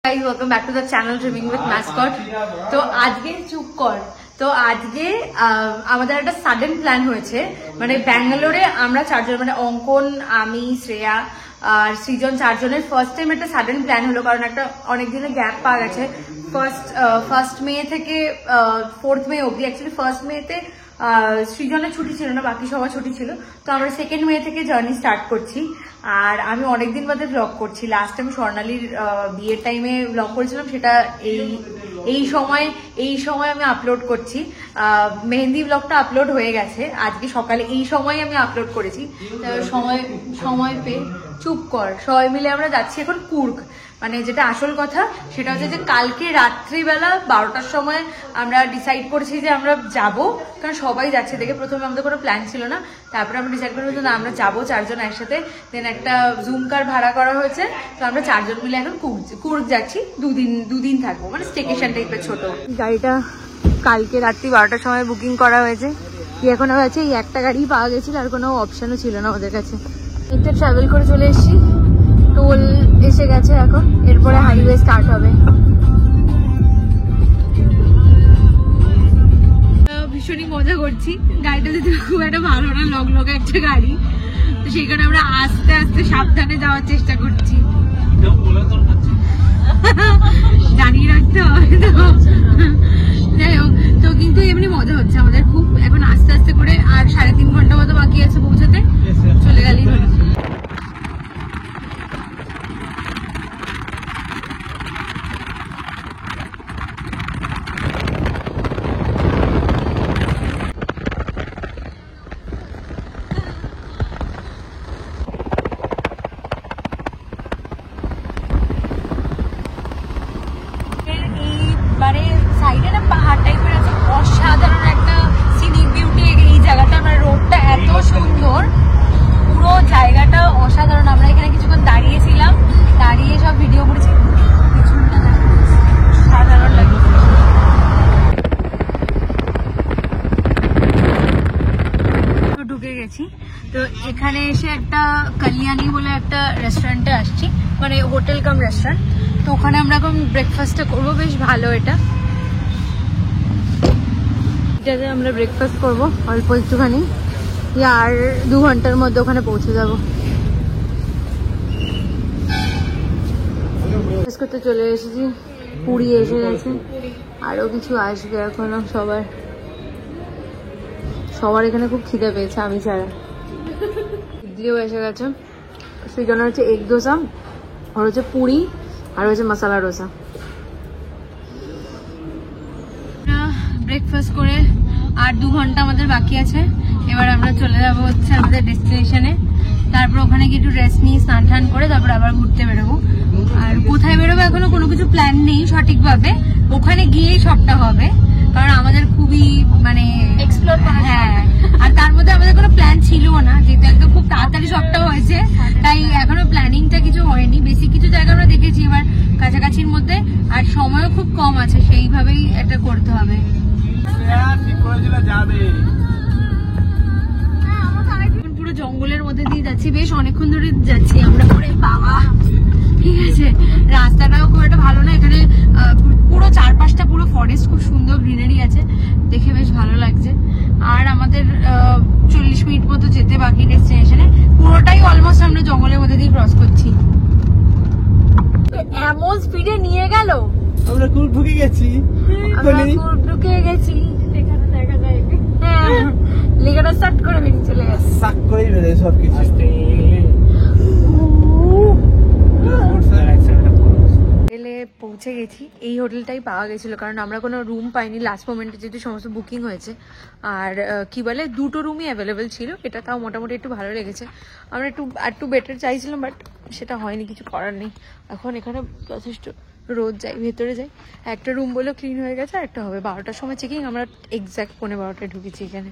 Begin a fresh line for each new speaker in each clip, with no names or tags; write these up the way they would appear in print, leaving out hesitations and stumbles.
guys, welcome back to the channel Dreaming with Mascot. তো আজকে চুপ কর। তো আজকে আমাদের একটা সাডেন প্ল্যান হয়েছে, মানে ব্যাঙ্গালোরে আমরা চারজন, মানে অঙ্কন, আমি, শ্রেয়া আর সৃজন, চারজনের ফার্স্ট টাইম একটা সাডেন প্ল্যান হলো, কারণ একটা অনেক দিনের গ্যাপ পাওয়া গেছে। ফার্স্ট মে থেকে 4th মে অব্দি। অ্যাকচুয়ালি ফার্স্ট মেতে সৃজনের ছুটি ছিল না, বাকি সবার ছুটি ছিল। তো আমরা 2nd মে থেকে জার্নি স্টার্ট করছি। আর আমি অনেকদিন বাদে ব্লগ করছি। লাস্ট টাইম স্বর্ণালীর বিয়ের টাইমে ব্লগ করেছিলাম, সেটা এই সময় আমি আপলোড করছি। মেহেন্দি ব্লগটা আপলোড হয়ে গেছে আজকে সকালে, এই সময় আমি আপলোড করেছি। সময় পেয়ে চুপ কর। সবাই মিলে আমরা যাচ্ছি এখন কুর্গ। মানে যেটা আসল কথা সেটা হচ্ছে যে কালকে রাত্রিবেলা 12টার সময় আমরা ডিসাইড করেছি যে আমরা যাব, কারণ সবাই যাচ্ছে দেখে। প্রথমে আমাদের কোনো প্ল্যান ছিল না, তারপরে আমরা ডিসাইড করেছি না আমরা যাবো চারজন একসাথে। দেন একটা জুম কার ভাড়া করা হয়েছে, তো আমরা চারজন মিলে এখন কুর্গ যাচ্ছি। দুদিন থাকবো, মানে স্টেকেশন টাইপের ছোট। গাড়িটা কালকে রাত্রি 12টার সময় বুকিং করা হয়েছে। এখন হয়েছে এই একটা গাড়ি পাওয়া গেছিল, আর কোনো অপশনও ছিল না ওদের কাছে। এতে ট্রাভেল করে চলে এসেছি, টোল এসে গেছে এখন, এরপরে হাইওয়ে স্টার্ট হবে। ভীষণই মজা করছি। গাড়িটা যদি খুব একটা ভালো না, লগলগে একটা গাড়ি, তো সেই কারণে আমরা আস্তে আস্তে সাবধানে যাওয়ার চেষ্টা করছি। জানিয়ে রাখতে হবে তো, যাই হোক। তো কিন্তু এমনি মজা হচ্ছে আমাদের খুব। এখন আস্তে আস্তে করে, আর 3.5 ঘন্টা মতো বাকি আছে পৌঁছাতে, চলে গেলেই হলো। সাইডে না পাহাড় টাইপের আছে, অসাধারণ একটা সিনিক বিউটি এই জায়গাটা। মানে রোডটা এত সুন্দর, পুরো জায়গাটা অসাধারণ। আমরা এখানে কিছুক্ষণ দাঁড়িয়েছিলাম, দাঁড়িয়ে সব ভিডিও করেছি। সাধারণ লাগে। ঢুকে গেছি। তো এখানে এসে একটা কল্যাণী বলে একটা রেস্টুরেন্টে আসছি, মানে হোটেল কাম রেস্টুরেন্ট। তো ওখানে আমরা এখন ব্রেকফাস্টটা করবো, বেশ ভালো। এটাতে আমরা ব্রেকফাস্ট করবো অল্প একটুখানি, আর 2 ঘন্টার মধ্যে ওখানে পৌঁছে যাবো। করতে চলে এসেছি, পুরী এসে গেছে, আরো কিছু আসবে এখনো। সবার এখানে খুব খিদে পেয়েছে, আমি ছাড়া। ইডলিও এসে গেছে। সৃজনের হচ্ছে এগ দোসা, আর হচ্ছে পুরি, আর হচ্ছে মশলা ডোসা। ব্রেকফাস্ট করে আর 2 ঘন্টা আমাদের বাকি আছে। এবার আমরা চলে যাবো হচ্ছে আমাদের ডেস্টিনেশনে। তারপর ওখানে গিয়ে একটু রেস্ট নিয়ে স্নান টান করে তারপর আবার ঘুরতে বেরোবো। আর কোথায় বেরোবো এখনো কোনো কিছু প্ল্যান নেই সঠিকভাবে, ওখানে গিয়েই সবটা হবে। কারণ আমাদের খুবই মানে এক্সপ্লোর, হ্যাঁ, আর তার মধ্যে আমাদের কোনো প্ল্যান ছিলও না, যেহেতু একদম খুব তাড়াতাড়ি সবটা হয়েছে, তাই এখনো প্ল্যানিংটা কিছু হয়নি। বেশি কিছু জায়গা আমরা দেখেছি এবার কাছাকাছির মধ্যে, আর সময়ও খুব কম আছে, সেইভাবেই এটা করতে হবে। পুরো জঙ্গলের মধ্যে দিয়ে যাচ্ছি, বেশ অনেকক্ষণ ধরে যাচ্ছি আমরা। করে বাবা, ঠিক আছে, রাস্তাটাও খুব একটা ভালো না। এখানে পুরো চারপাশটা পুরো ফরেস্ট, খুব সুন্দর গ্রিনারি আছে, দেখে বেশ ভালো লাগছে। আর আমাদের 40 মিনিট মতো যেতে বাকি ডেস্টিনেশনে। পুরোটাই অলমোস্ট আমরা জঙ্গলের মধ্যে দিয়ে ক্রস করছি। এমন স্পিডে নিয়ে গেল,
আমরা কুর্গ ঢুকে গেছি।
হ্যাঁ, লেখাটা স্টার্ট করে বেরিয়ে চলে গেছে,
সাক করেই বেরিয়ে সবকিছু।
পৌঁছে গেছি। এই হোটেলটাই পাওয়া গেছিল, কারণ আমরা কোনো রুম পাইনি লাস্ট মোমেন্টে, যেহেতু সমস্ত বুকিং হয়েছে। আর কি বলে, 2টো রুমই অ্যাভেলেবেল ছিল। এটা তাও মোটামুটি একটু ভালো লেগেছে। আমরা একটু বেটার চাইছিলাম, বাট সেটা হয়নি, কিছু করার নেই। এখন এখানে যথেষ্ট রোদ, যাই ভেতরে যাই। একটা রুম বলেও ক্লিন হয়ে গেছে, আর একটা হবে। 12টার সময় চেকিং, আমরা এক্স্যাক্ট 12:15 ঢুকেছি এখানে।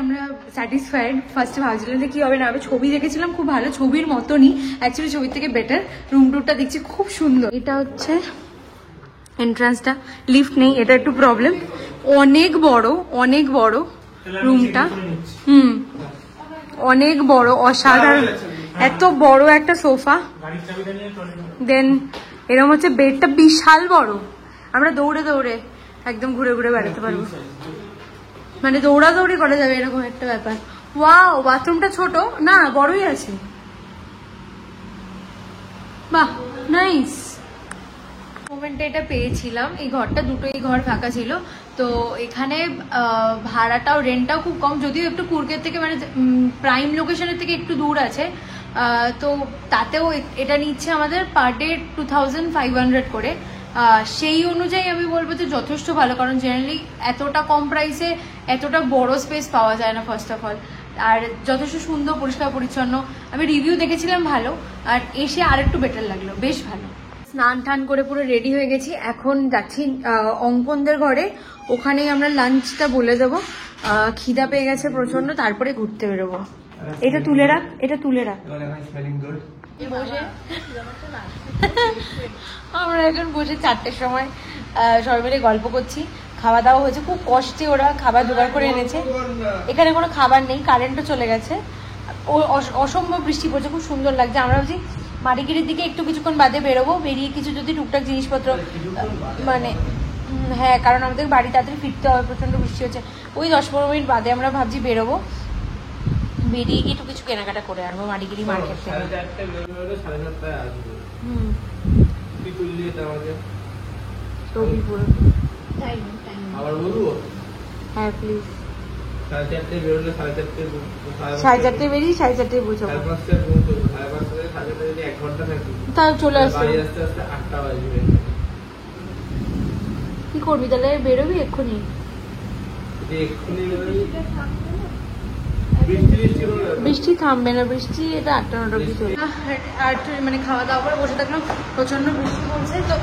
আমরা স্যাটিসফাইড। ফার্স্টে ভাবছিলাম যে কি হবে না হবে, ছবি দেখেছিলাম খুব ভালো, ছবির মতনই, অ্যাকচুয়ালি ছবির থেকে বেটার। রুম টুরটা দেখছি খুব সুন্দর। এটা হচ্ছে এন্ট্রান্সটা, লিফট নেই, এটা একটু প্রবলেম। অনেক বড় রুমটা, অনেক বড়, অসাধারণ। এত বড় একটা সোফা, দেন এরকম হচ্ছে বেডটা বিশাল বড়, আমরা দৌড়ে দৌড়ে একদম ঘুরে ঘুরে বেড়াতে পারবো, মানে দৌড়াদৌড়ি করা যাবে এরকম একটা ব্যাপার। ওয়াও, বাথরুমটা ছোট না, বড়ই আছে, বাহ নাইস। মোমেন্টে এটা পেয়েছিলাম, এই ঘরটা দুটোই ঘর ফাঁকা ছিল, তো এখানে ভাড়াটাও রেন্টটাও খুব কম, যদিও একটু কুর্গের থেকে মানে প্রাইম লোকেশনের থেকে একটু দূর আছে, তো তাতেও এটা নিচ্ছে আমাদের পার ডে 2500 করে। সেই অনুযায়ী আমি বলবো যে যথেষ্ট ভালো, কারণ জেনারেলি এতটা কম প্রাইসে এতটা বড় স্পেস পাওয়া যায় না ফার্স্ট অফ অল, আর যথেষ্ট সুন্দর পরিষ্কার পরিচ্ছন্ন। আমি রিভিউ দেখেছিলাম ভালো, আর এসে আর একটু বেটার লাগলো, বেশ ভালো। স্নান টান করে পুরো রেডি হয়ে গেছি, এখন যাচ্ছি অঙ্কনদের ঘরে, ওখানেই আমরা লাঞ্চটা বলে দেবো। খিদা পেয়ে গেছে প্রচন্ড, তারপরে ঘুরতে বেরোবো। এটা তুলে রাখ, এটা তুলে রাখ। আমরা এখন বসে 4টের সময় সবাই মিলে গল্প করছি, খাওয়া দাওয়া হয়েছে, খুব কষ্টে ওরা খাবার জোগাড় করে এনেছে, এখানে কোনো খাবার নেই, কারেন্টও চলে গেছে, অসম্ভব বৃষ্টি পড়ছে, খুব সুন্দর লাগছে। আমরা ভাবছি মাটিগিরির দিকে একটু কিছুক্ষণ বাদে বেরোবো, বেরিয়ে কিছু যদি টুকটাক জিনিসপত্র মানে হ্যাঁ, কারণ আমাদের বাড়ি তাড়াতাড়ি ফিরতে হবে, প্রচন্ড বৃষ্টি হচ্ছে, ওই 10-15 মিনিট বাদে আমরা ভাবছি বেরোবো, বেরিয়ে গিয়ে একটু কিছু কেনাকাটা করে আনবো মাটিগিরি মার্কেট থেকে। হ্যাঁ প্লিজ, 4:30 বেরিয়ে 4:30 পৌঁছাবো, তাহলে চলে আসবে। কি করবি তাহলে, বেরোবি এক্ষুনি? বৃষ্টি থামবে না, বৃষ্টি এটা 8টা-9টা অব্দি চলবে। আর মানে খাওয়া দাওয়া করে বসে থাকলাম, প্রচন্ড বৃষ্টি পড়ছে, তো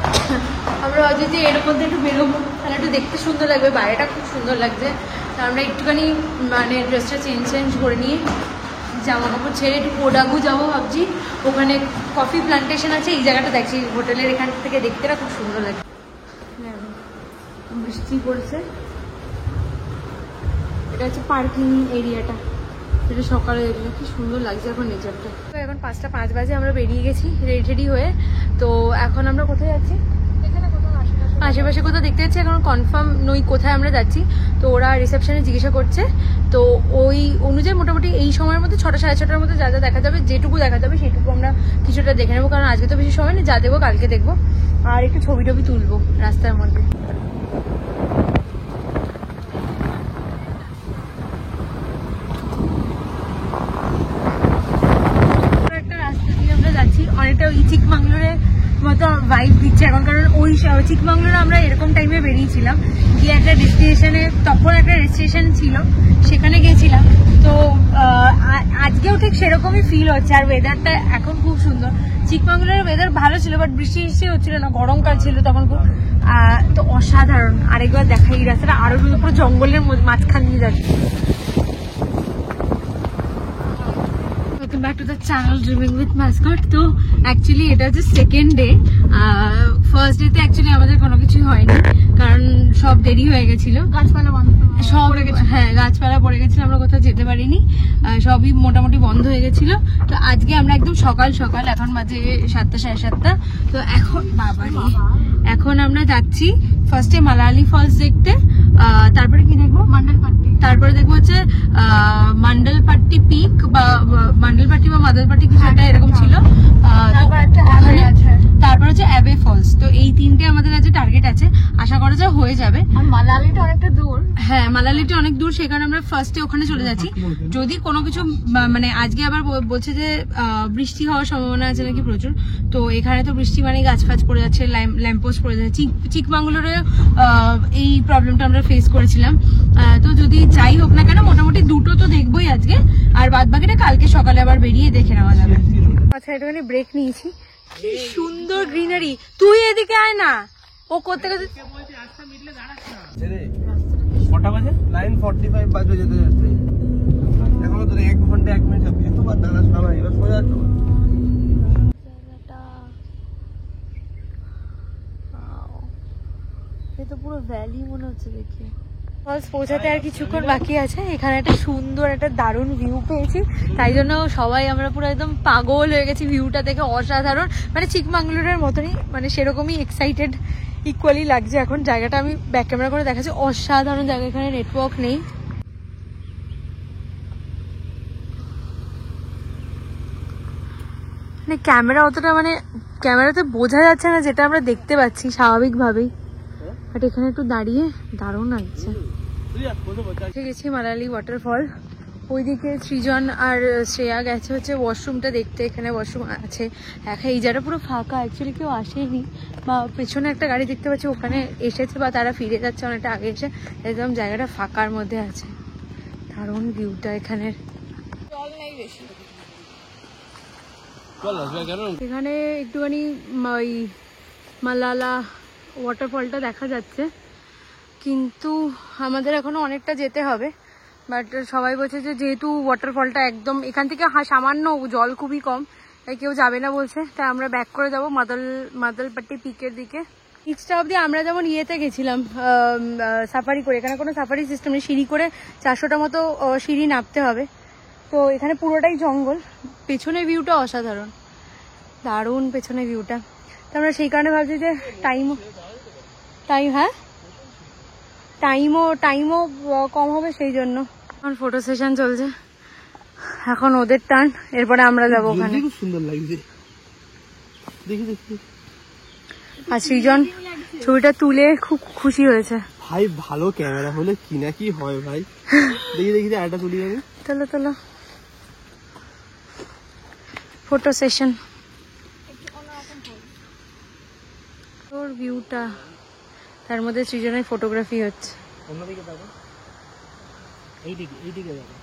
আমরা ভাবছি যে এরকম একটু বেরোবো, তাহলে একটু দেখতে সুন্দর লাগবে, বাইরেটা খুব সুন্দর লাগছে, তো আমরা একটুখানি মানে ড্রেসটা চেঞ্জ করে নিয়ে জামা কাপড় ছেড়ে একটু কোডাগু যাবো ভাবছি, ওখানে কফি প্লান্টেশন আছে, এই জায়গাটা দেখছি হোটেলের এখান থেকে দেখতে না খুব সুন্দর লাগে। বৃষ্টি পড়ছে, এটা হচ্ছে পার্কিং এরিয়াটা, এটা সকালে দেখলে কি সুন্দর লাগছে এখন নেচারটা। তো এখন 5:05 বাজে, আমরা বেরিয়ে গেছি রেডি হয়ে, তো এখন আমরা কোথায় যাচ্ছি? আশেপাশে কোথাও দেখতে যাচ্ছি, এখন কনফার্ম নই কোথায় আমরা যাচ্ছি, তো ওরা রিসেপশনে জিজ্ঞাসা করছে, তো ওই অনুযায়ী মোটামুটি এই সময়ের মধ্যে 6টা-6:30টার মধ্যে যা যা দেখা যাবে, যেটুকু দেখা যাবে সেটুকু আমরা কিছুটা দেখে নেবো, কারণ আজকে তো বেশি সময় নেই, যা দেবো কালকে দেখবো, আর একটু ছবি টবি তুলবো রাস্তার মধ্যে। অনেকটা ওই চিকমাঙ্গলোরের মতো ভাইব দিচ্ছে এখন, কারণ ওই চিকমাঙ্গলোরে আমরা এরকম টাইমে বেরিয়েছিলাম, গিয়ে একটা ডেস্টিনেশনে, তখন একটা রেজিস্ট্রেশন ছিল, সেখানে গেছিলাম, তো আজকেও ঠিক সেরকমই ফিল হচ্ছে, আর ওয়েদারটা এখন খুব সুন্দর। চিকমাঙ্গলোরের ওয়েদার ভালো ছিল, বাট বৃষ্টি হচ্ছিল না, গরমকাল ছিল তখন খুব, তো অসাধারণ। আরেকবার দেখাই, এই রাস্তাটা আরো পুরো জঙ্গলের মাঝখান দিয়ে যাচ্ছে। Back to the channel Dreaming with Mascot. তো অ্যাকচুয়ালি এটা হচ্ছে সেকেন্ড ডে, ফার্স্ট ডে তে অ্যাকচুয়ালি আমাদের কোনো কিছুই হয়নি, কারণ সব দেরি হয়ে গেছিল, গাছপালা বন্ধ সব, হ্যাঁ গাছপালা পড়ে গেছিল, আমরা কোথাও যেতে পারিনি, সবই মোটামুটি বন্ধ হয়ে গেছিল। তো আজকে আমরা একদম সকাল সকাল, এখন বাজে 7টা-7:30, তো এখন আমরা যাচ্ছি ফার্স্টে মালালি ফলস দেখতে, তারপরে কি দেখবো, তারপরে দেখবো হচ্ছে মান্ডলপাট্টি পিক বা মান্ডলপাট্টি বা মাদলপাট্টি কিছু একটা এরকম ছিল, তারপর হচ্ছে অ্যাবে ফলস। তো এই 3টে আমাদের কাছে টার্গেট আছে, আশা করা যায় হয়ে যাবে। আর মালালিটা অনেকটা দূর, হ্যাঁ মালালিটা অনেক দূর, সেখানে আমরা ফার্স্টে ওখানে চলে যাচ্ছি। যদি কোনো কিছু মানে আজকে আবার বলছে যে বৃষ্টি হওয়ার সম্ভাবনা আছে নাকি প্রচুর, তো এখানে তো বৃষ্টি মানে গাছ ফাছ পড়ে যাচ্ছে, ল্যাম্পপোস্ট পড়ে যাচ্ছে, চিকমাঙ্গলোরে এই প্রবলেমটা আমরা ফেস করেছিলাম। তো যদি যাই হোক না কেন, মোটামুটি 2টো তো দেখবোই আজকে, আর বাদ বাকিটা কালকে সকালে আবার বেরিয়ে দেখে নেওয়া যাবে। আচ্ছা একটুখানি ব্রেক নিয়েছি, কি সুন্দর গ্রিনারি, তুই এদিকে আয় না, ও করতে গেছে।
কটা বাজে? 9:45 বাজে যেতে যেতে, এখনো তো 1 ঘন্টা 1 মিনিট হবে, এতবার দাঁড়া শোনা, এবার সোজা যাচ্ছ।
এ তো পুরো ভ্যালি মনে হচ্ছে দেখে। ফলস পৌঁছাতে আর কিছুক্ষণ বাকি আছে। এখানে একটা সুন্দর একটা দারুণ ভিউ পেয়েছি, তাই জন্য সবাই আমরা পুরো একদম পাগল হয়ে গেছি ভিউটা দেখে। অসাধারণ, মানে চিকমাঙ্গলুরের মতনই, মানে সেরকমই এক্সাইটেড ইকুয়ালি লাগছে এখন। জায়গাটা আমি ব্যাক ক্যামেরা করে দেখাচ্ছি, অসাধারণ জায়গা। এখানে নেটওয়ার্ক নেই, মানে ক্যামেরা অতটা, মানে ক্যামেরাতে বোঝা যাচ্ছে না যেটা আমরা দেখতে পাচ্ছি স্বাভাবিকভাবেই, বাট এখানে একটু দাঁড়িয়ে দারুণ লাগছে। গেছি মালালি ওয়াটারফল, ওইদিকে সৃজন আর শ্রেয়া গেছে হচ্ছে ওয়াশরুমটা দেখতে। এখানে ওয়াশরুম আছে, এখন এই জায়গাটা পুরো ফাঁকা, অ্যাকচুয়ালি কেউ আসেনি। বা পেছনে একটা গাড়ি দেখতে পাচ্ছি, ওখানে এসেছে বা তারা ফিরে যাচ্ছে অনেকটা আগে এসে। একদম জায়গাটা ফাঁকার মধ্যে আছে, দারুণ ভিউটা এখানের। জল নেই বেশি এখানে, একটুখানি ওই মালালা ওয়াটারফলটা দেখা যাচ্ছে, কিন্তু আমাদের এখনো অনেকটা যেতে হবে। বাট সবাই বলছে যে যেহেতু ওয়াটারফলটা একদম এখান থেকে সামান্য, জল খুবই কম, তাই কেউ যাবে না বলছে, তাই আমরা ব্যাক করে যাবো মাদলপাট্টি পিকের দিকে। ইচটা অব্দি আমরা যেমন ইয়েতে গেছিলাম সাফারি করে, এখানে কোনো সাফারি সিস্টেম নেই, সিঁড়ি করে 400টা মতো সিঁড়ি নামতে হবে। তো এখানে পুরোটাই জঙ্গল, পেছনের ভিউটা অসাধারণ, দারুণ পেছনের ভিউটা। তো আমরা সেই কারণে ভাবছি যে টাইমও কম হবে, সেই জন্য। এখন ফটো সেশন চলছে, এখন ওদের টার্ন, এরপরে আমরা যাবো ওখানে।
খুব সুন্দর লাগছে, দেখি দেখি।
আর সৃজন ছবিটা তুলে খুব খুশি হয়েছে।
ভাই ভালো ক্যামেরা হলে কি না কি হয় ভাই। দেখি দেখি আরেকটা তুলি আমি।
তোলো ফটো সেশন। তোর ভিউটা, তার মধ্যে সৃজনের ফটোগ্রাফি হচ্ছে।
অন্যদিকে দেখো, এইদিকে দেখো।